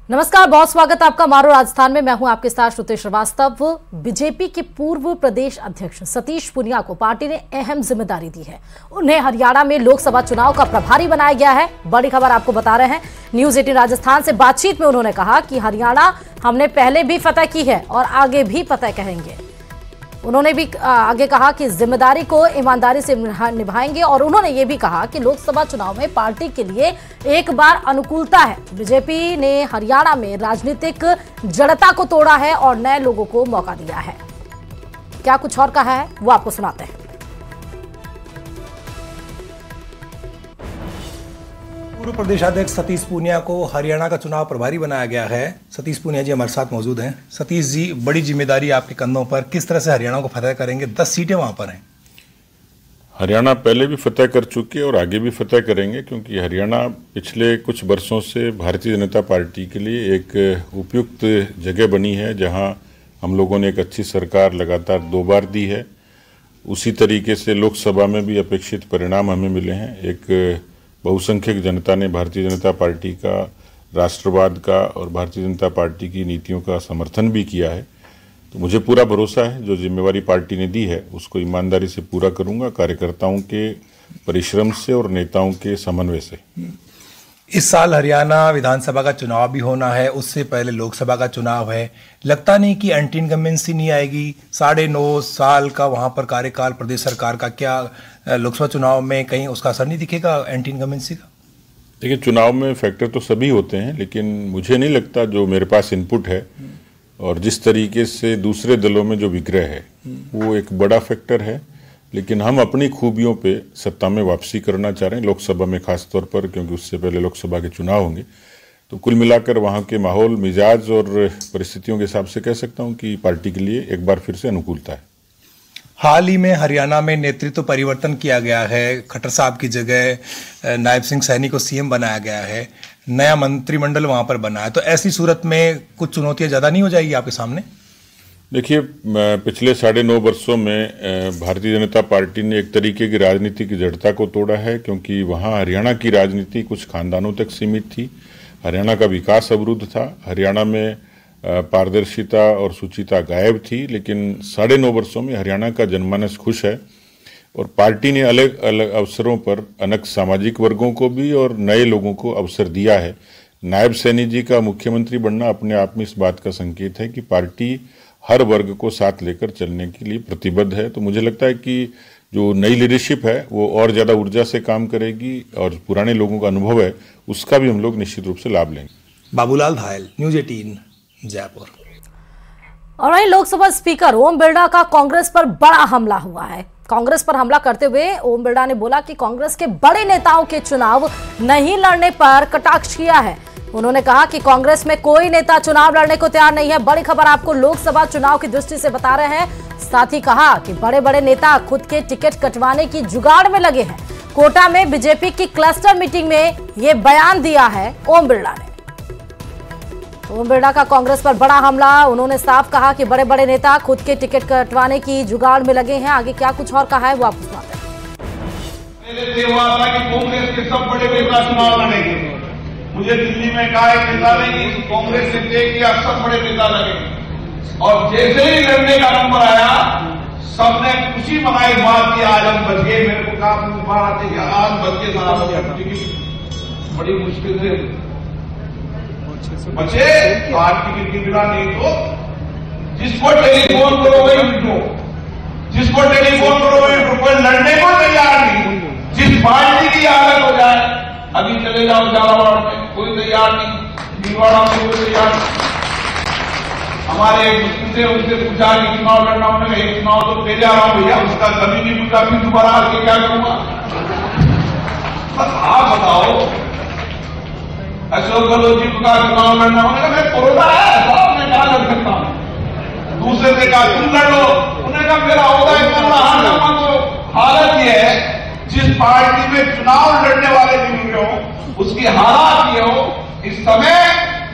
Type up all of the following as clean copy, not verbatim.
नमस्कार, बहुत स्वागत आपका मारो राजस्थान में। मैं हूं आपके साथ श्रुति श्रीवास्तव। बीजेपी के पूर्व प्रदेश अध्यक्ष सतीश पूनिया को पार्टी ने अहम जिम्मेदारी दी है। उन्हें हरियाणा में लोकसभा चुनाव का प्रभारी बनाया गया है। बड़ी खबर आपको बता रहे हैं। न्यूज 18 राजस्थान से बातचीत में उन्होंने कहा कि हरियाणा हमने पहले भी फतह की है और आगे भी फतह करेंगे। उन्होंने भी आगे कहा कि जिम्मेदारी को ईमानदारी से निभाएंगे और उन्होंने ये भी कहा कि लोकसभा चुनाव में पार्टी के लिए एक बार अनुकूलता है। बीजेपी ने हरियाणा में राजनीतिक जड़ता को तोड़ा है और नए लोगों को मौका दिया है। क्या कुछ और कहा है वो आपको सुनाते हैं। पूर्व प्रदेशाध्यक्ष सतीश पूनिया को हरियाणा का चुनाव प्रभारी बनाया गया है। सतीश पूनिया जी हमारे साथ मौजूद हैं। सतीश जी, बड़ी जिम्मेदारी आपके कंधों पर, किस तरह से हरियाणा को फतह करेंगे? 10 सीटें वहां पर हैं। हरियाणा पहले भी फतह कर चुके हैं और आगे भी फतह करेंगे, क्योंकि हरियाणा पिछले कुछ वर्षों से भारतीय जनता पार्टी के लिए एक उपयुक्त जगह बनी है, जहां हम लोगों ने एक अच्छी सरकार लगातार 2 बार दी है। उसी तरीके से लोकसभा में भी अपेक्षित परिणाम हमें मिले हैं। एक बहुसंख्यक जनता ने भारतीय जनता पार्टी का, राष्ट्रवाद का और भारतीय जनता पार्टी की नीतियों का समर्थन भी किया है। तो मुझे पूरा भरोसा है, जो जिम्मेवारी पार्टी ने दी है उसको ईमानदारी से पूरा करूंगा, कार्यकर्ताओं के परिश्रम से और नेताओं के समन्वय से। इस साल हरियाणा विधानसभा का चुनाव भी होना है, उससे पहले लोकसभा का चुनाव है। लगता नहीं कि एंटी इनकम्बेंसी नहीं आएगी? 9.5 साल का वहां पर कार्यकाल प्रदेश सरकार का, क्या लोकसभा चुनाव में कहीं उसका असर नहीं दिखेगा एंटी इनकम्बेंसी का? देखिए, चुनाव में फैक्टर तो सभी होते हैं, लेकिन मुझे नहीं लगता, जो मेरे पास इनपुट है और जिस तरीके से दूसरे दलों में जो विग्रह है वो एक बड़ा फैक्टर है। लेकिन हम अपनी खूबियों पे सत्ता में वापसी करना चाह रहे हैं, लोकसभा में खास तौर पर, क्योंकि उससे पहले लोकसभा के चुनाव होंगे। तो कुल मिलाकर वहाँ के माहौल, मिजाज और परिस्थितियों के हिसाब से कह सकता हूँ कि पार्टी के लिए एक बार फिर से अनुकूलता है। हाल ही में हरियाणा में नेतृत्व परिवर्तन किया गया है। खट्टर साहब की जगह नायब सिंह सैनी को सीएम बनाया गया है। नया मंत्रिमंडल वहां पर बना है। तो ऐसी सूरत में कुछ चुनौतियां ज्यादा नहीं हो जाएगी आपके सामने? देखिए, पिछले 9.5 वर्षों में भारतीय जनता पार्टी ने एक तरीके की राजनीति की जड़ता को तोड़ा है, क्योंकि वहाँ हरियाणा की राजनीति कुछ खानदानों तक सीमित थी। हरियाणा का विकास अवरुद्ध था। हरियाणा में पारदर्शिता और शुचिता गायब थी। लेकिन 9.5 वर्षों में हरियाणा का जनमानस खुश है और पार्टी ने अलग अलग अवसरों पर अनेक सामाजिक वर्गों को भी और नए लोगों को अवसर दिया है। नायब सैनी जी का मुख्यमंत्री बनना अपने आप में इस बात का संकेत है कि पार्टी हर वर्ग को साथ लेकर चलने के लिए प्रतिबद्ध है। तो मुझे लगता है कि जो नई लीडरशिप है वो और ज़्यादा ऊर्जा से काम करेगी और पुराने लोगों का अनुभव है उसका भी हम लोग निश्चित रूप से लाभ लेंगे। बाबूलाल धायल, न्यूज 18 जयपुर। और वहीं लोकसभा स्पीकर ओम बिरला का कांग्रेस पर बड़ा हमला हुआ है। कांग्रेस पर हमला करते हुए ओम बिरला ने बोला कि कांग्रेस के बड़े नेताओं के चुनाव नहीं लड़ने पर कटाक्ष किया है। उन्होंने कहा कि कांग्रेस में कोई नेता चुनाव लड़ने को तैयार नहीं है। बड़ी खबर आपको लोकसभा चुनाव की दृष्टि से बता रहे हैं। साथ ही कहा कि बड़े बड़े नेता खुद के टिकट कटवाने की जुगाड़ में लगे हैं। कोटा में बीजेपी की क्लस्टर मीटिंग में ये बयान दिया है ओम बिरला ने। ओम बिरला का कांग्रेस पर बड़ा हमला। उन्होंने साफ कहा कि बड़े बड़े नेता खुद के टिकट कटवाने की जुगाड़ में लगे हैं। आगे क्या कुछ और कहा है वो आपको सुनाते हैं। कांग्रेस के सब बड़े नेता चुनाव लड़ेंगे। मुझे दिल्ली में कहा एक नेता ने कि कांग्रेस ने तय किया सब बड़े नेता लगे, और जैसे ही लड़ने का नंबर आया सबने खुशी मनाई बात की आज हम बच गए। मेरे को कहा आते कि आज बच के सारा बड़ी मुश्किल से बचे। तो आज टिकट की बिना नहीं तो जिसको टेलीफोन करो वही उठो, जिसको टेलीफोन करो वही उठो। लड़ने को तैयार नहीं। जिस पार्टी की हालत हो जाए, अभी चले जाओ झालावाड़ में, कोई तैयार नहीं। भीलवाड़ा में कोई तैयार नहीं। हमारे एक मुश्किल से उनसे पूछा कि चुनाव लड़ना, उन्होंने एक चुनाव तो पहले आ रहा हूं भैया, उसका कभी नहीं पूछा, फिर दोबारा आके क्या करूंगा? बस आप बताओ। अशोक गहलोत जी का चुनाव लड़ना, उन्होंने कहा मैं कोरोना है साहब, मैं क्या लड़ सकता हूं। दूसरे ने कहा तुम लड़ लो, उन्होंने कहा मेरा होगा इतना बड़ा हार जाऊंगा। तो हालत यह है, जिस पार्टी में चुनाव लड़ने वाले भी नहीं हो, उसकी हालात ये हो, इस समय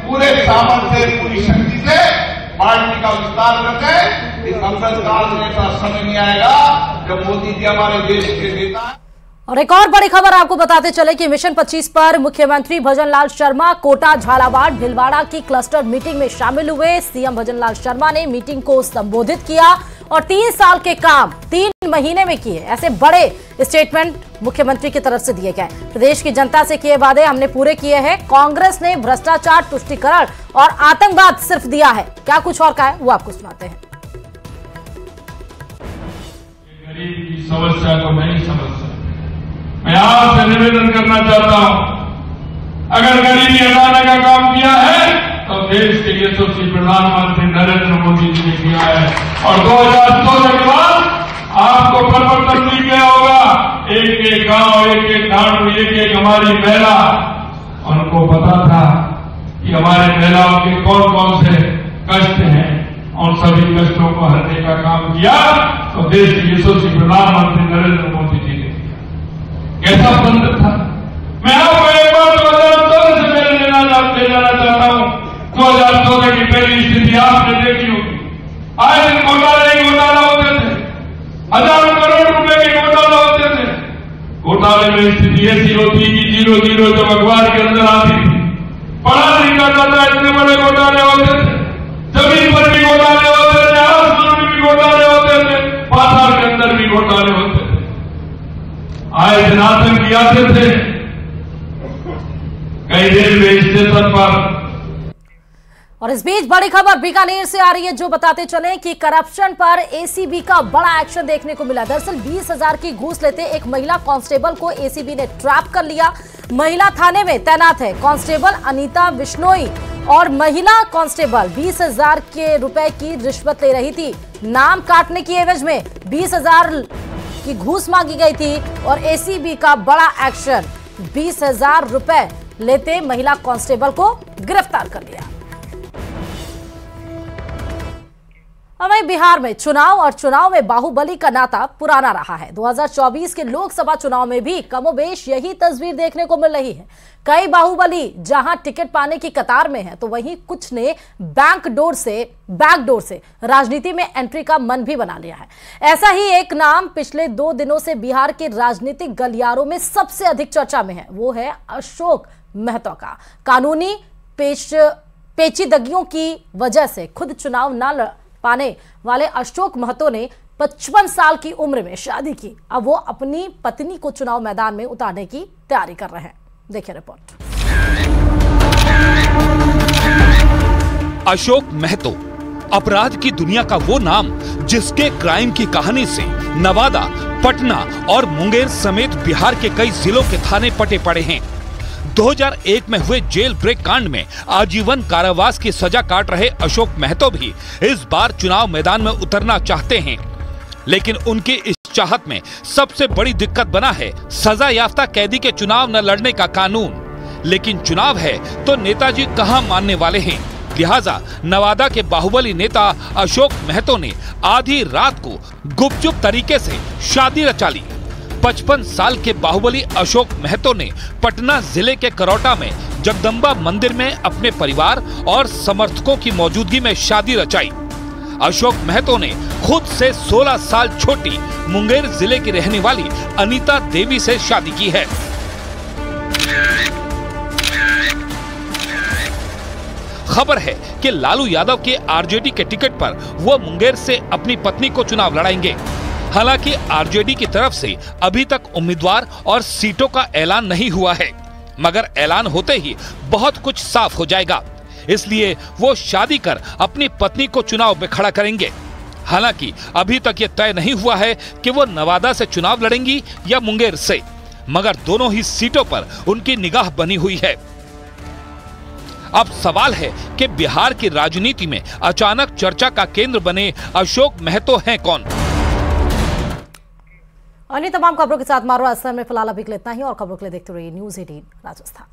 पूरे सामर्थ्य से, पूरी शक्ति से पार्टी का विस्तार करके इस अमृत काल में ऐसा समय नहीं आएगा जब मोदी जी हमारे देश के नेता। और एक और बड़ी खबर आपको बताते चले कि मिशन 25 पर मुख्यमंत्री भजनलाल शर्मा कोटा, झालावाड़, भीलवाड़ा की क्लस्टर मीटिंग में शामिल हुए। सीएम भजनलाल शर्मा ने मीटिंग को संबोधित किया और 3 साल के काम 3 महीने में किए, ऐसे बड़े स्टेटमेंट मुख्यमंत्री की तरफ से दिए गए। प्रदेश की जनता से किए वादे हमने पूरे किए हैं। कांग्रेस ने भ्रष्टाचार, तुष्टीकरण और आतंकवाद सिर्फ दिया है। क्या कुछ और कहा है वो आपको सुनाते हैं। गरीब की समस्या को नहीं समझ सकते। मैं आपसे निवेदन करना चाहता हूं, अगर गरीबी हटाने का काम किया है तो देश के यशस्वी प्रधानमंत्री नरेंद्र मोदी जी ने किया है। और 2014 के बाद आपको परिवर्तन मिल गया होगा। एक एक गांव, एक एक गांव, एक एक हमारी महिला, उनको पता था कि हमारे महिलाओं के कौन कौन से कष्ट हैं, उन सभी कष्टों को हरने का काम किया तो देश के यशस्वी प्रधानमंत्री नरेंद्र मोदी जी ने कैसा बंद था। मैं आपको एक बार 2014 से पहले ले जाना चाहता हूं। 2014 की पहली स्थिति आपने देखी होगी। आए दिन घोटाले ही घोटाला होते थे, हजारों करोड़ रुपए के घोटाला होते थे। घोटाले में स्थिति ऐसी होती कि 0-0 जब अखबार के अंदर आती थी, पढ़ा नहीं जाता था, इतने बड़े घोटाले होते थे। जमीन पर भी घोटाले होते थे, आसमान में भी घोटाले होते थे, पाताल के अंदर भी घोटाले होते थे। आए दिन आतंकी आते थे कई रेलवे स्टेशन पर। और इस बीच बड़ी खबर बीकानेर से आ रही है जो बताते चले कि करप्शन पर एसीबी का बड़ा एक्शन देखने को मिला। दरअसल 20,000 की घूस लेते एक महिला कांस्टेबल को एसीबी ने ट्रैप कर लिया। महिला थाने में तैनात है। कांस्टेबल अनीता बिश्नोई और महिला कांस्टेबल 20,000 के रुपए की रिश्वत ले रही थी। नाम काटने की एवज में 20,000 की घूस मांगी गई थी और एसीबी का बड़ा एक्शन, 20,000 रुपए लेते महिला कांस्टेबल को गिरफ्तार कर लिया। वहीं बिहार में चुनाव और चुनाव में बाहुबली का नाता पुराना रहा है। 2024 के लोकसभा चुनाव में भी कमोबेश यही तस्वीर देखने को मिल रही है। कई बाहुबली जहां टिकट पाने की कतार में है तो वहीं कुछ ने बैकडोर से राजनीति में एंट्री का मन भी बना लिया है। ऐसा ही एक नाम पिछले 2 दिनों से बिहार के राजनीतिक गलियारों में सबसे अधिक चर्चा में है, वो है अशोक महतो का। कानूनी पेचीदगियों की वजह से खुद चुनाव न लड़ पाने वाले अशोक महतो ने 55 साल की उम्र में शादी की। अब वो अपनी पत्नी को चुनाव मैदान में उतारने की तैयारी कर रहे हैं। देखिए रिपोर्ट। अशोक महतो अपराध की दुनिया का वो नाम जिसके क्राइम की कहानी से नवादा, पटना और मुंगेर समेत बिहार के कई जिलों के थाने पटे पड़े हैं। 2001 में हुए जेल ब्रेक कांड में आजीवन कारावास की सजा काट रहे अशोक महतो भी इस बार चुनाव मैदान में उतरना चाहते हैं, लेकिन उनकी इस चाहत में सबसे बड़ी दिक्कत बना है सजा याफ्ता कैदी के चुनाव न लड़ने का कानून। लेकिन चुनाव है तो नेताजी कहां मानने वाले हैं, लिहाजा नवादा के बाहुबली नेता अशोक महतो ने आधी रात को गुपचुप तरीके से शादी रचा ली। 55 साल के बाहुबली अशोक महतो ने पटना जिले के करौटा में जगदम्बा मंदिर में अपने परिवार और समर्थकों की मौजूदगी में शादी रचाई। अशोक महतो ने खुद से 16 साल छोटी मुंगेर जिले की रहने वाली अनीता देवी से शादी की है। खबर है कि लालू यादव के आरजेडी के टिकट पर वो मुंगेर से अपनी पत्नी को चुनाव लड़ाएंगे। हालांकि आरजेडी की तरफ से अभी तक उम्मीदवार और सीटों का ऐलान नहीं हुआ है, मगर ऐलान होते ही बहुत कुछ साफ हो जाएगा। इसलिए वो शादी कर अपनी पत्नी को चुनाव में खड़ा करेंगे। हालांकि अभी तक ये तय नहीं हुआ है कि वो नवादा से चुनाव लड़ेंगी या मुंगेर से, मगर दोनों ही सीटों पर उनकी निगाह बनी हुई है। अब सवाल है कि बिहार की राजनीति में अचानक चर्चा का केंद्र बने अशोक महतो हैं कौन। अन्य तमाम खबरों के साथ मारो असर में फिलहाल अभी के लिए इतना ही, और खबरों के लिए देखते रहिए न्यूज़ 18 राजस्थान।